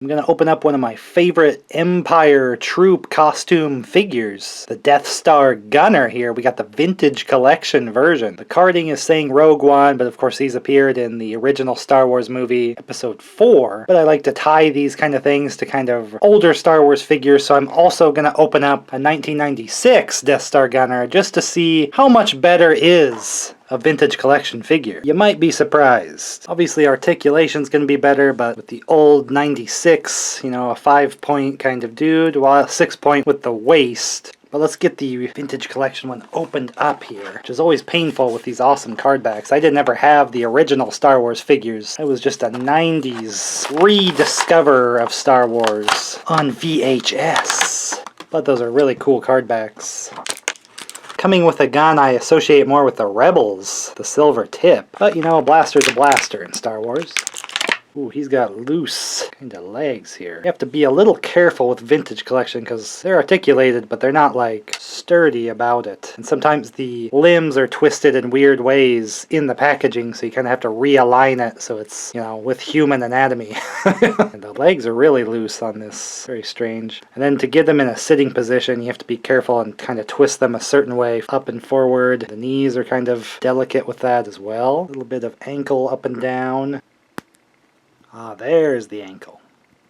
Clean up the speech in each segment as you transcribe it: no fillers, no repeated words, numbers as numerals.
I'm going to open up one of my favorite Empire troop costume figures. The Death Star Gunner here. We got the vintage collection version. The carding is saying Rogue One, but of course these appeared in the original Star Wars movie, Episode 4. But I like to tie these kind of things to kind of older Star Wars figures, so I'm also going to open up a 1996 Death Star Gunner just to see how much better is a vintage collection figure. You might be surprised. Obviously articulation's gonna be better, but with the old 96, you know, a 5-point kind of dude, while a 6-point with the waist. But let's get the vintage collection one opened up here, which is always painful with these awesome card backs. I didn't ever have the original Star Wars figures. I was just a 90s rediscoverer of Star Wars on VHS. But those are really cool card backs. Coming with a gun I associate more with the Rebels, the silver tip. But you know, a blaster's a blaster in Star Wars. Ooh, he's got loose kind of legs here. You have to be a little careful with vintage collection because they're articulated, but they're not like sturdy about it. And sometimes the limbs are twisted in weird ways in the packaging, so you kind of have to realign it so it's, you know, with human anatomy. And the legs are really loose on this. Very strange. And then to get them in a sitting position, you have to be careful and kind of twist them a certain way, up and forward. The knees are kind of delicate with that as well. A little bit of ankle up and down. Ah, there's the ankle.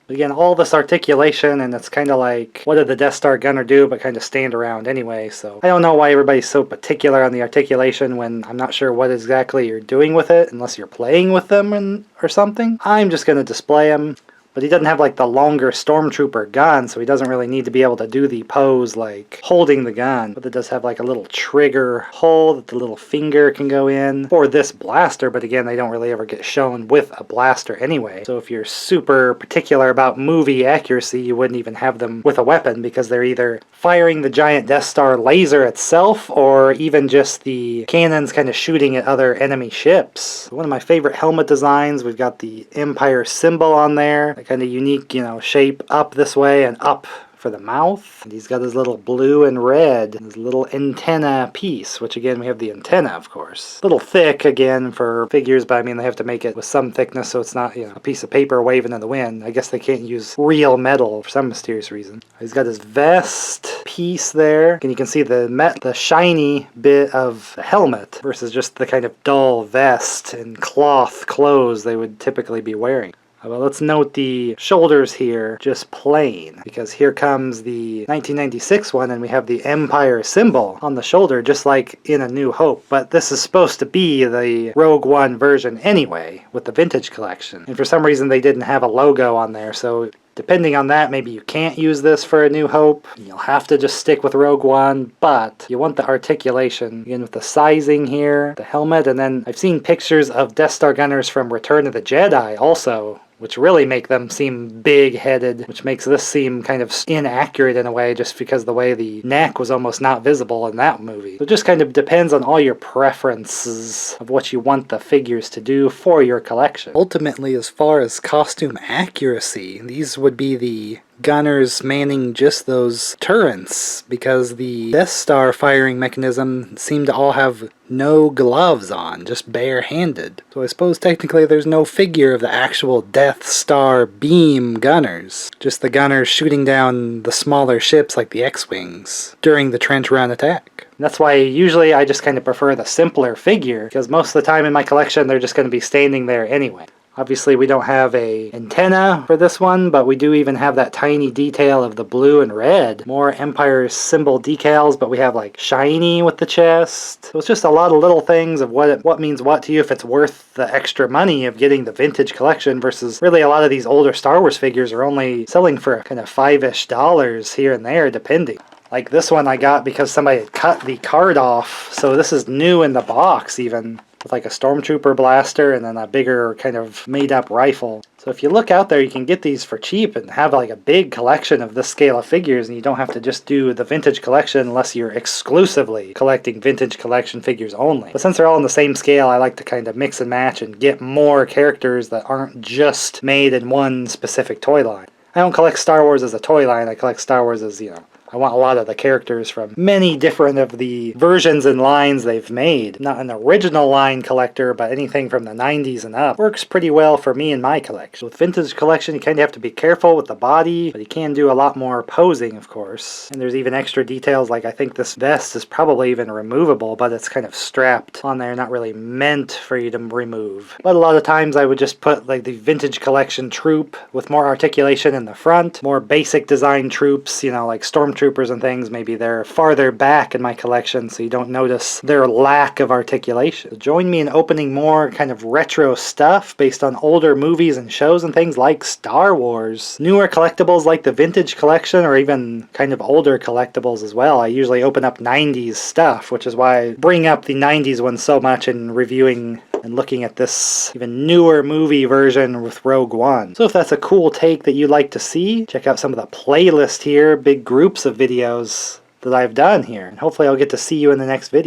Again, all this articulation, and it's kind of like, what did the Death Star Gunner do, but kind of stand around anyway, so I don't know why everybody's so particular on the articulation when I'm not sure what exactly you're doing with it, unless you're playing with them or something. I'm just going to display them. But he doesn't have like the longer Stormtrooper gun, so he doesn't really need to be able to do the pose like holding the gun. But it does have like a little trigger hole that the little finger can go in for this blaster, but again, they don't really ever get shown with a blaster anyway. So if you're super particular about movie accuracy, you wouldn't even have them with a weapon because they're either firing the giant Death Star laser itself or even just the cannons kind of shooting at other enemy ships. One of my favorite helmet designs, we've got the Empire symbol on there. Kind of unique, you know, shape up this way and up for the mouth. And he's got his little blue and red, his little antenna piece, which again, we have the antenna, of course. A little thick, again, for figures, but I mean, they have to make it with some thickness so it's not, you know, a piece of paper waving in the wind. I guess they can't use real metal for some mysterious reason. He's got his vest piece there, and you can see the shiny bit of the helmet versus just the kind of dull vest and cloth clothes they would typically be wearing. Well, let's note the shoulders here, just plain, because here comes the 1996 one, and we have the Empire symbol on the shoulder, just like in A New Hope. But this is supposed to be the Rogue One version anyway, with the vintage collection. And for some reason, they didn't have a logo on there, so depending on that, maybe you can't use this for A New Hope. You'll have to just stick with Rogue One, but you want the articulation. Again, with the sizing here, the helmet, and then I've seen pictures of Death Star Gunners from Return of the Jedi also, which really make them seem big-headed, which makes this seem kind of inaccurate in a way just because the way the neck was almost not visible in that movie. So it just kind of depends on all your preferences of what you want the figures to do for your collection. Ultimately, as far as costume accuracy, these would be the gunners manning just those turrets, because the Death Star firing mechanism seemed to all have no gloves on, just bare-handed. So I suppose technically there's no figure of the actual Death Star beam gunners, just the gunners shooting down the smaller ships like the X-Wings during the trench run attack. And that's why usually I just kind of prefer the simpler figure, because most of the time in my collection they're just going to be standing there anyway. Obviously we don't have a antenna for this one, but we do even have that tiny detail of the blue and red. More Empire symbol decals, but we have like shiny with the chest. So it's just a lot of little things of what means what to you, if it's worth the extra money of getting the vintage collection versus really a lot of these older Star Wars figures are only selling for kind of $5-ish here and there depending. Like this one I got because somebody had cut the card off, so this is new in the box even, with like a Stormtrooper blaster and then a bigger kind of made-up rifle. So if you look out there, you can get these for cheap and have like a big collection of this scale of figures, and you don't have to just do the vintage collection unless you're exclusively collecting vintage collection figures only. But since they're all in the same scale, I like to kind of mix and match and get more characters that aren't just made in one specific toy line. I don't collect Star Wars as a toy line, I collect Star Wars as, you know, I want a lot of the characters from many different of the versions and lines they've made. Not an original line collector, but anything from the 90s and up. Works pretty well for me in my collection. With vintage collection, you kind of have to be careful with the body, but you can do a lot more posing, of course. And there's even extra details, like I think this vest is probably even removable, but it's kind of strapped on there, not really meant for you to remove. But a lot of times I would just put like the vintage collection troop with more articulation in the front, more basic design troops, you know, like stormtroopers and things. Maybe they're farther back in my collection so you don't notice their lack of articulation. So join me in opening more kind of retro stuff based on older movies and shows and things like Star Wars. Newer collectibles like the vintage collection, or even kind of older collectibles as well. I usually open up 90s stuff, which is why I bring up the 90s one so much in reviewing and looking at this even newer movie version with Rogue One. So if that's a cool take that you'd like to see, check out some of the playlist here, big groups of videos that I've done here. And hopefully I'll get to see you in the next video.